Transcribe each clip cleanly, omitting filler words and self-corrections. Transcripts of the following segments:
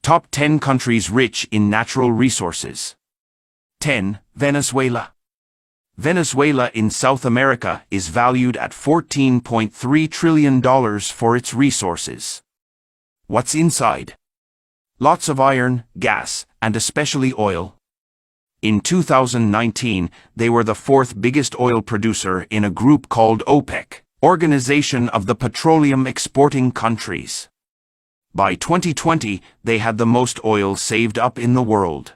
Top 10 countries rich in natural resources. 10. Venezuela. Venezuela in South America is valued at $14.3 trillion for its resources. What's inside? Lots of iron, gas, and especially oil. In 2019, they were the fourth biggest oil producer in a group called OPEC, Organization of the Petroleum Exporting Countries. By 2020, they had the most oil saved up in the world.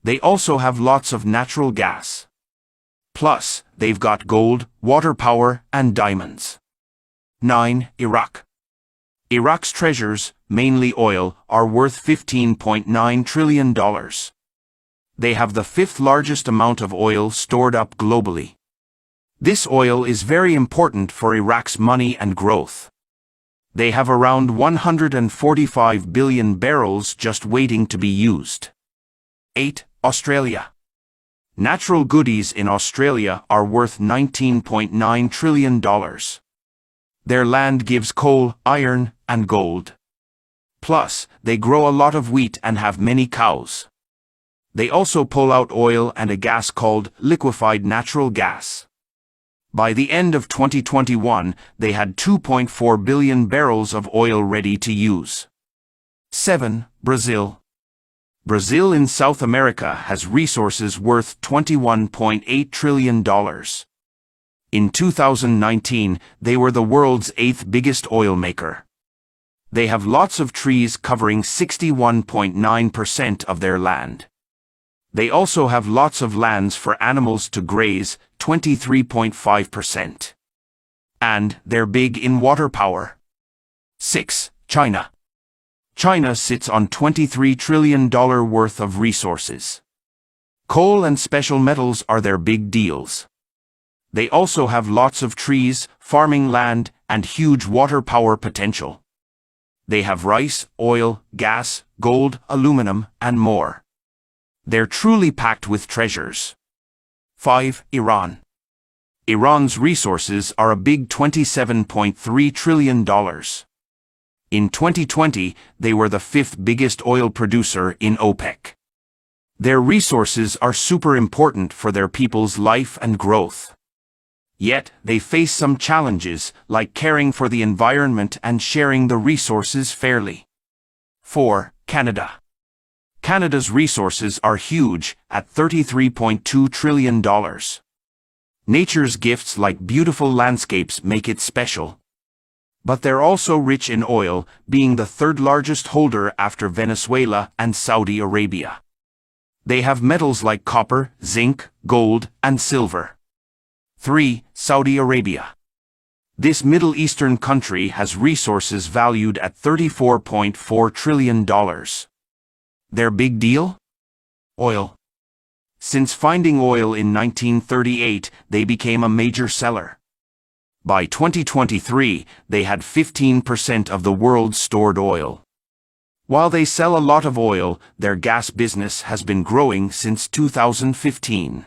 They also have lots of natural gas. Plus, they've got gold, water power, and diamonds. 9. Iraq. Iraq's treasures, mainly oil, are worth $15.9 trillion. They have the fifth largest amount of oil stored up globally. This oil is very important for Iraq's money and growth. They have around 145 billion barrels just waiting to be used. 8. Australia. Natural goodies in Australia are worth $19.9 trillion. Their land gives coal, iron, and gold. Plus, they grow a lot of wheat and have many cows. They also pull out oil and a gas called liquefied natural gas. By the end of 2021, they had 2.4 billion barrels of oil ready to use. 7. Brazil. Brazil in South America has resources worth $21.8 trillion. In 2019, they were the world's 8th biggest oil maker. They have lots of trees covering 61.9% of their land. They also have lots of lands for animals to graze, 23.5%. And they're big in water power. 6. China. China sits on $23 trillion worth of resources. Coal and special metals are their big deals. They also have lots of trees, farming land, and huge water power potential. They have rice, oil, gas, gold, aluminum, and more. They're truly packed with treasures. 5. Iran. Iran's resources are a big $27.3 trillion. In 2020, they were the 5th biggest oil producer in OPEC. Their resources are super important for their people's life and growth. Yet, they face some challenges, like caring for the environment and sharing the resources fairly. 4. Canada. Canada's resources are huge, at $33.2 trillion. Nature's gifts like beautiful landscapes make it special. But they're also rich in oil, being the 3rd largest holder after Venezuela and Saudi Arabia. They have metals like copper, zinc, gold, and silver. 3. Saudi Arabia. This Middle Eastern country has resources valued at $34.4 trillion. Their big deal? Oil. Since finding oil in 1938, they became a major seller. By 2023, they had 15% of the world's stored oil. While they sell a lot of oil, their gas business has been growing since 2015.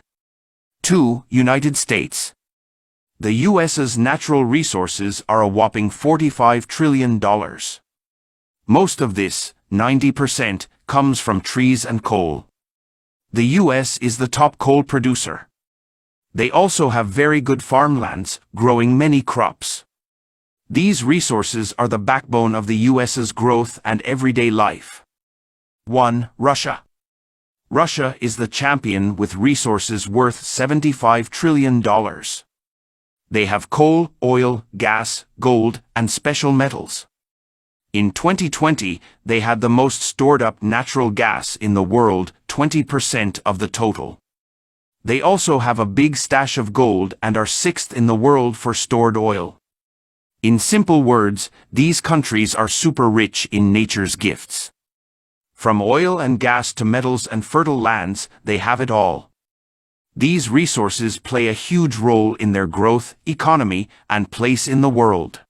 2. United States. The U.S.'s natural resources are a whopping $45 trillion. Most of this, 90%, comes from trees and coal. The U.S. is the top coal producer. They also have very good farmlands, growing many crops. These resources are the backbone of the U.S.'s growth and everyday life. 1. Russia. Russia is the champion with resources worth $75 trillion. They have coal, oil, gas, gold, and special metals. In 2020, they had the most stored-up natural gas in the world, 20% of the total. They also have a big stash of gold and are 6th in the world for stored oil. In simple words, these countries are super rich in nature's gifts. From oil and gas to metals and fertile lands, they have it all. These resources play a huge role in their growth, economy, and place in the world.